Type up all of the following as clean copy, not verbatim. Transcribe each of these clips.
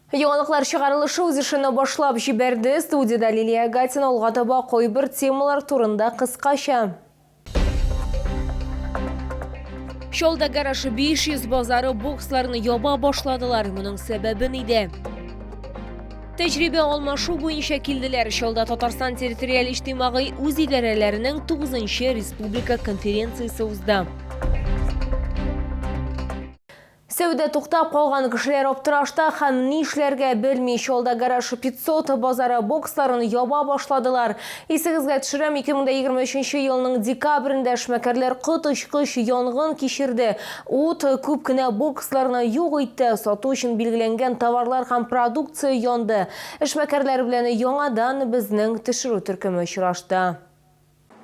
Яңалыклар чыгарылышы үз ишин башлап җибәрде. Студияда Лилия Гатина алга таба кайбер темалар турында кыскача. Шолда гараж 500 базары боксларны яба башладылар. Моның сәбәбе нидә? Тәҗрибә алмашу буенча килделәр. Шолда Татарстан территориаль иҗтимагый үз идарәләренең 9-нчы республика конференциясе узды. Сәүдә туктап калган кешеләр аптырашта һәм ни эшләргә белми. Шолда гараж 500 базары боксларын яба башладылар. Исегезгә төшерәм, 2023 елның декабрендә эшмәкәрләр кытычкыч янгын кичерде. Ут күп кенә боксларны юк итте. Сату өчен билгеләнгән товарлар һәм продукция янды. Эшмәкәрләр белән яңадан безнең төшерү төркеме очрашты.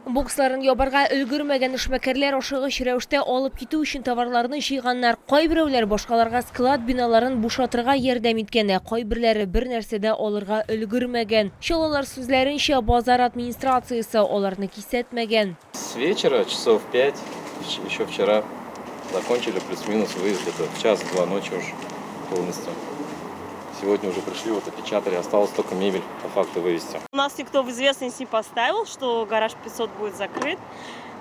Боксларын ябарга өлгермәгән эшмәкәрләр ашыгыч рәвештә алып китү өчен товарларны җыйганнар. Кайберәүләр башкаларга склад биналарын бушатырга ярдәм иткән, кайберләре бер нәрсәдә алырга өлгермәгән. Шулар сүзләренчә, базар администрациясе аларны кисәтмәгән. С вечера, часов 5, еще вчера закончили плюс-минус выезд, это в час-два ночи уже полностью. Сегодня уже пришли, вот опечатали, осталось только мебель по факту вывести. У нас никто в известность не поставил, что гараж 500 будет закрыт.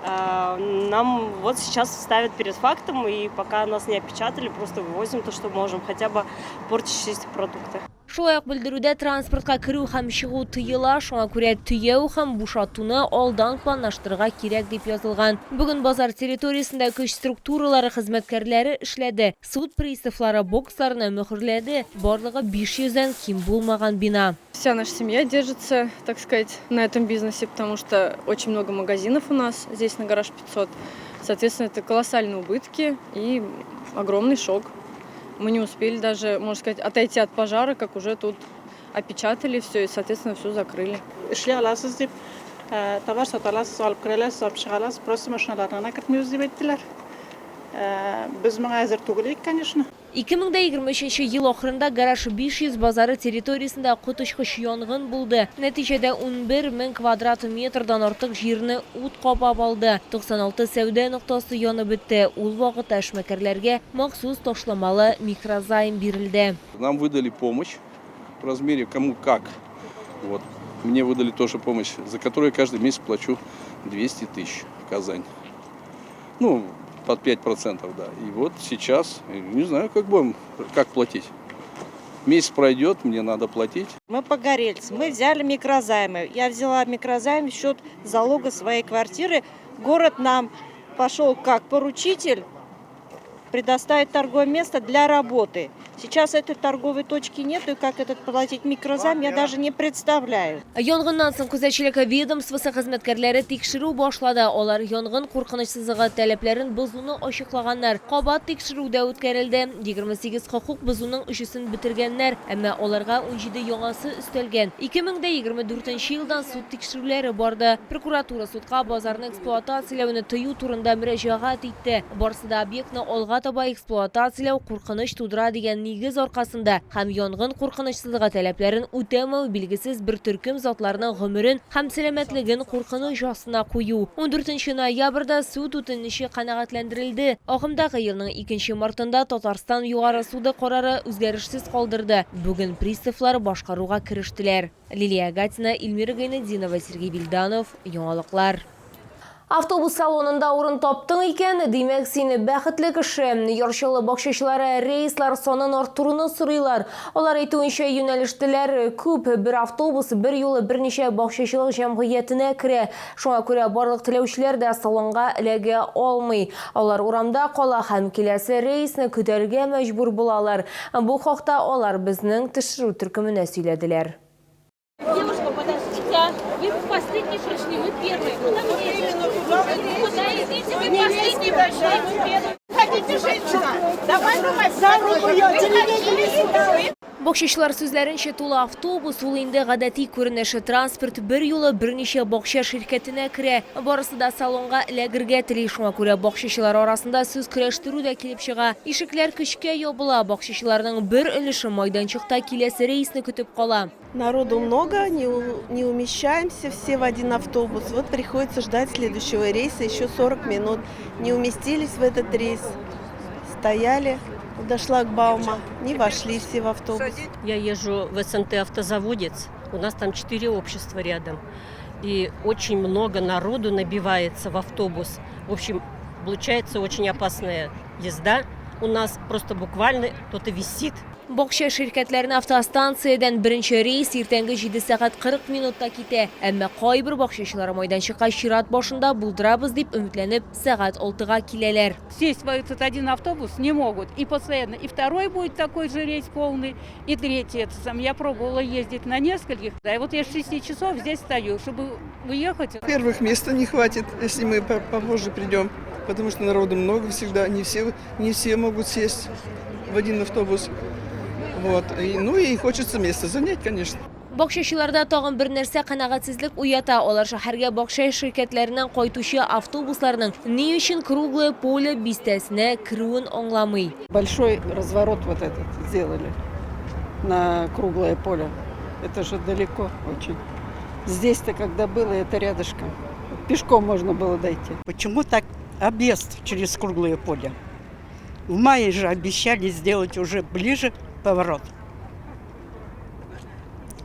Нам вот сейчас ставят перед фактом, и пока нас не опечатали, просто вывозим то, что можем, хотя бы портящиеся продукты. Шулай ук белдерүдә транспортка керү һәм чыгу тыела, шуңа күрә төяү һәм бушатуны алдан планлаштырырга кирәк дип язылган. Бүген базар территориясендә көч структуралары хезмәткәрләре эшләде. Суд приставлары боксларны мөхөрләде. Барлыгы 500-дән ким булмаган бина. Вся наша семья держится, так сказать, на этом бизнесе, потому что очень много магазинов у нас здесь на гараж 500. Соответственно, это колоссальные убытки и огромный шок. Мы не успели даже, можно сказать, отойти от пожара, как уже тут опечатали все и, соответственно, все закрыли. İşli alasız deyip, tavar satalasız, alıp kırılasız, alıp çıkalasız, просто машиналарына кертмейбез дип әйттеләр. Без моңа әзер түгел, конечно. 2023 ел ахырында гараж 500 базары территориясендә кытычкыч янгын булды. Нәтиҗәдә 11 000 квадрат метрдан артык җирне ут кабап алды. 96 сәүдә ноктасы янып бетте. Ул вакытта эшмәкәрләргә махсус ташламалы микрозайм бирелде. Нам выдали помощь в размере кому как. Вот. Мне выдали тоже помощь, за которую я каждый месяц плачу 200 тысяч в Казань. Ну, под 5%, да. И вот сейчас, не знаю, как платить. Месяц пройдет, мне надо платить. Мы погорельцы, мы взяли микрозаймы. Я взяла микрозайм в счет залога своей квартиры. Город нам пошел как поручитель предоставить торговое место для работы. Сейчас этой торговой точки нет, и как этот платить микрозайм, я даже не представляю. Янгыннан соң күзәтчелек ведомствосы хезмәткәрләре тикшерү башлады. Алар янгын куркынычсызлыгы таләпләрен бозуны ачыклаганнар. Кабат тикшерүдә үткәрелде. 28 хокук бозуның 3-сен бетергәннәр, әмма аларга 17 яңасы өстәлгән. 2024 елдан суд тикшерүләре барды. Прокуратура судка базарны эксплуатацияләүне тыю турында мөрәҗәгать итте. Барысы да объектны алга таба эксплуатацияләү куркыныч тудыра дигән нигез аркасында һәм янгын куркынычсызлыгы таләпләрен үтәмәү билгесез бер төркем затларның гомерен һәм сәламәтлеген куркыныч астына кую. 14 ноябрьдә суд үтенече канәгатьләндерелде. Агымдагы елның 2 мартында Татарстан югары суды карары үзгәрешсез калдырды. Бүген приставлар башкаруга керештеләр. Лилия Гатина, Эльмира Гайнетдинова, Сергей Вильданов. Яңалыклар. Автобус салонында урын таптың икән, димәк сине бәхетле кеше. Ярчылы бакчачылары рейслар санын арттыруны сорыйлар. Алар әйтүенчә, юнәлештеләр күп, бер автобус бер юлы берничә бакчачылык җәмгыятенә керә. Шуңа күрә барлык теләүчеләр дә салонга эләгә алмый. Алар урамда кала һәм киләсе рейсны көтәргә мәҗбүр булалар. Бу хакта алар безнең төшерү төркеменә сөйләделәр. Девушка, подождите, вы последний пришли, мы первые. Куда вы едете? Куда идите? Вы последний пришли, мы первые. Хотите, женщина? Давай за руку ее. Бакчачылар сүзләренчә, тулы автобус ул инде гадәти күренеше. Транспорт бер юлы берничә бакча ширкәтенә керә. Барысы да салонга эләгергә тели. Шуңа күрә бакчачылар арасында сүз көрәштерү дә килеп чыга. Ишекләр көчкә ябыла. Бакчачыларның бер өлеше майданчыкта киләсе рейсны көтеп кала. Народу много, не умещаемся все в один автобус. Вот приходится ждать следующего рейса еще 40 минут. Не уместились в этот рейс. Стояли до шлагбаума, не вошли все в автобус. Я езжу в СНТ «Автозаводец». У нас там 4 общества рядом. И очень много народу набивается в автобус. В общем, получается очень опасная езда. У нас просто буквально кто-то висит. Бокша şirketlerine avtostansiyadan birinchi reys ertangi 7 saat 40 minutda ketdi. Ammo qay bir bokşachilar maydonchiqqa shirat boshida buldiramiz deb umidlanib saat 6ga kelalar. Сесть в этот один автобус не могут. И постоянно. И второй будет такой же рейс полный, и третий. Это сам. Я пробовала ездить на нескольких. Да, и вот я с 6 часов здесь стою, чтобы выехать. Первых места не хватит, если мы попозже придем. Потому что народу много всегда, не все могут сесть в один автобус. Вот. И хочется место занять, конечно. Bokşachilarda tag'in bir narsa qanoatsizlik uyata. Ular shaharga bokша shirkatlaridan qaytuvchi avtobuslarning ne uchun круглое поле bistasini kiruvini anglamay. Большой разворот вот этот сделали на круглое поле. Это же далеко очень. Здесь-то, когда было, это рядышком. Пешком можно было дойти. Почему так объезд через круглое поле? В мае же обещали сделать уже ближе поворот.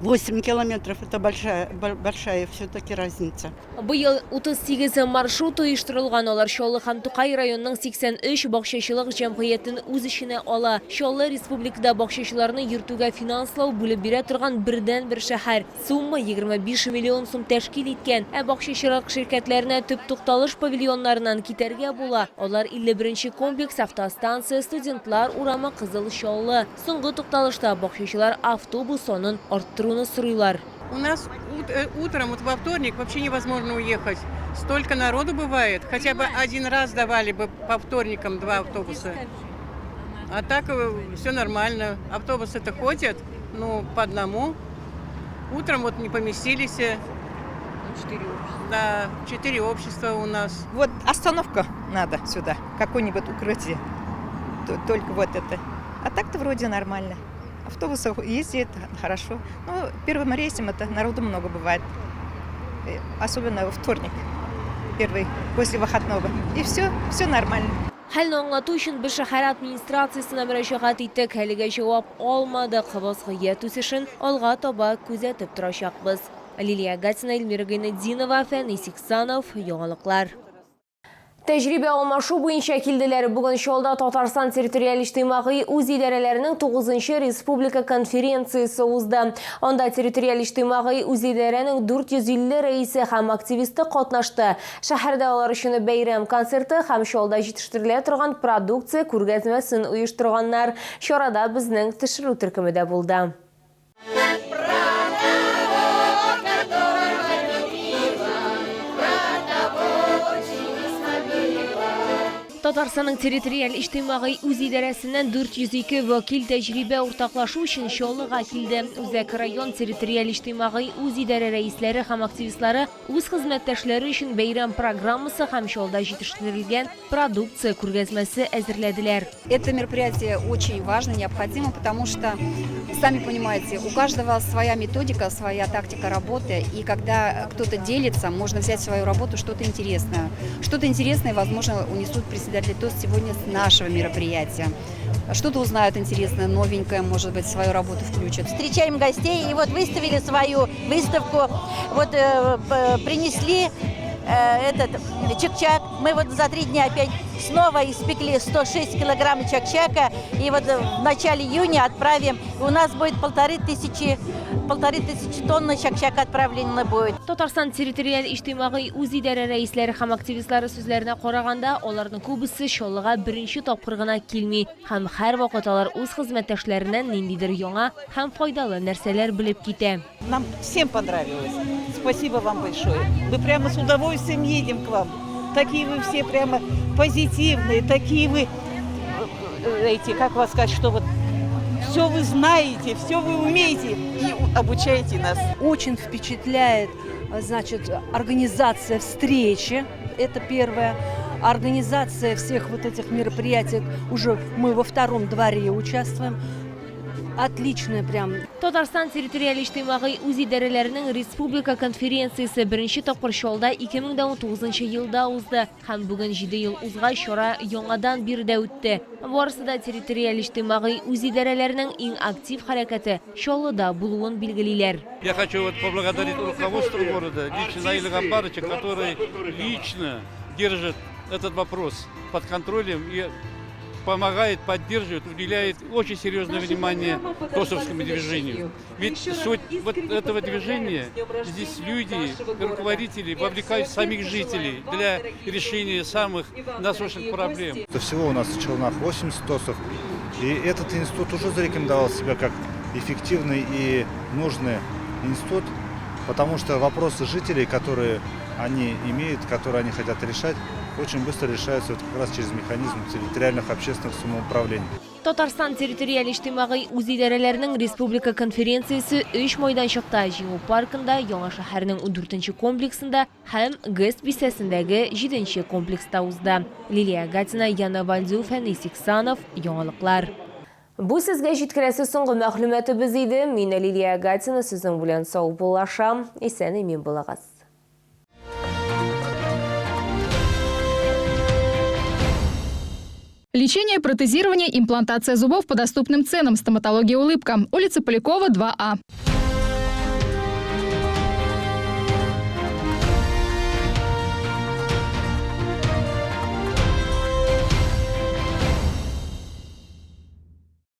8 километров – это большая все-таки разница. Быел 38 маршрут uyushtirilgan. Ular Sho'rli ham To'qay rayonining 83 bog'chachilik jamg'iyatini o'z ishine ola. Sho'rli respublikada bog'chachilarni yurituga finanslov bo'lib bera turgan birdan bir shahar. Summa 25 million so'm tashkil etgan. Bog'chachilik shirkatlarini tub to'xtalish pavilyonlaridan ketarga bo'la. Ular 51 kompleks avtostansiya, studentlar urami Qizil Sho'rli. So'nggi to'xtalishda bog'chachilar avtobus sonini orttirib У нас утром, вот во вторник, вообще невозможно уехать. Столько народу бывает. Хотя бы один раз давали бы по вторникам 2 автобуса. А так все нормально. Автобусы-то ходят, ну, по одному. Утром вот не поместились. 4 общества. Да, 4 общества у нас. Вот остановка надо сюда, какое-нибудь укрытие. Только вот это. А так-то вроде нормально. Автобусы ездят хорошо. Но первым рейсом это народу много бывает. Особенно во вторник, первый, после выходного. И все нормально. Halni anglatu uchun bir shahar administratsiyasiga murojaat etdik. Haliga javob olmadi. Qog'ozga tusishini olg'a toba kuzatib turashaqmiz. Liliya Gatsina, Elmira Gaynetdinova, Fanis Iksanov, Yo'g'liqlar. Tecrübe almashu bo'yicha keldilar. Bugun Sho'rda Tatarstan territorial ijtimoiy o'z idoralarining 9 respublika konferensiyasi o'zda. Onda territorial ijtimoiy o'z idoralarining 450 raisi ham aktivisti qatnashdi. Shaharda ular uchun bayram konserti ham Sho'rda yetishtirilgan produksiya ko'rgazmasini uyushtirganlar Sho'rada bizning tashrif turkumida bo'ldi. Tatarstan'ın territorial ijtimoiy o'z idorasidan 402 vakil tecrübe o'rtoqlashuv uchun Sho'rliga keldi. Uzak rayon territorial ijtimoiy o'z idora raislari ham aktivistlari o'z xizmatdoshlari uchun bayram programmasi ham Sho'rda yetishtirilgan produksiya ko'rgazmasi hazırladılar. Это мероприятие очень важно, необходимо, потому что, сами понимаете, у каждого своя методика, своя тактика работы, и когда кто-то делится, можно взять свою работу что-то интересное. Что-то интересное, возможно, унесут председатель ТОС сегодня с нашего мероприятия. Что-то узнают интересное, новенькое, может быть, свою работу включат. Встречаем гостей и вот выставили свою выставку, вот принесли этот чак-чак. Мы вот за 3 дня опять снова испекли 106 килограмм чак-чака, и вот в начале июня отправим. У нас будет 1500 тонн чак-чак отправлено будет. Tatarstan territorial ijtimoiy o'z idora raislari ham aktivistlari so'zlarına qaraganda, ularning ko'pisi Sho'rliga birinchi topqirgina kelmay, ham har vaqt ular o'z xizmatdoshlaridan nindidir yangi ham foydali narsalar bilib ketdi. Нам всем понравилось. Спасибо вам большое. Мы прямо с удовольствием едем к вам. Такие вы все прямо позитивные, такие вы, как вас сказать, что вот все вы знаете, все вы умеете и обучаете нас. Очень впечатляет, значит, организация встречи. Это первое. Организация всех вот этих мероприятий. Уже мы во втором дворе участвуем. отличная прям. Татарстан территориаль-иҗтимагый үз идарәләренең республика конференциясе беренче тапкыр Чаллыда 2019 елда узды һәм бүген 7 ел узгач чара яңадан биредә үтте. Барысы да территориаль-иҗтимагый үз идарәләренең иң актив хәрәкәте Чаллыда булуын билгелиләр. Я хочу поблагодарить руководство города, лично Наиля Гамбарыча, который лично держит этот вопрос под контролем и помогает, поддерживает, уделяет очень серьезное внимание ТОСовскому движению. Ведь суть вот этого движения, здесь люди, руководители вовлекают самих жителей для решения самых насущных проблем. Всего у нас в Челнах 80 ТОСов, и этот институт уже зарекомендовал себя как эффективный и нужный институт, потому что вопросы жителей, которые они имеют, которые они хотят решать, очень быстро решаются вот как раз через механизм территориальных общественных самоуправлений. Татарстан территориаль-иҗтимагый үз идарәләренең республика конференциясе 3 майданчыкта җиңү паркында, Яңа шәһәрнең 14-нче комплексында һәм ГЭС бистәсендәге 7-нче комплекста узды. Лилия Гатина, Яна Вальдю, Фәнис Иксанов, Яңалыклар. Бу сезгә җиткерәсе соңгы мәгълүматыбыз иде. Мин Лилия Гатина, сезнең белән сау булашам. Исән-имин булыгыз. Лечение, протезирование, имплантация зубов по доступным ценам. Стоматология «Улыбка». Улица Полякова, 2А.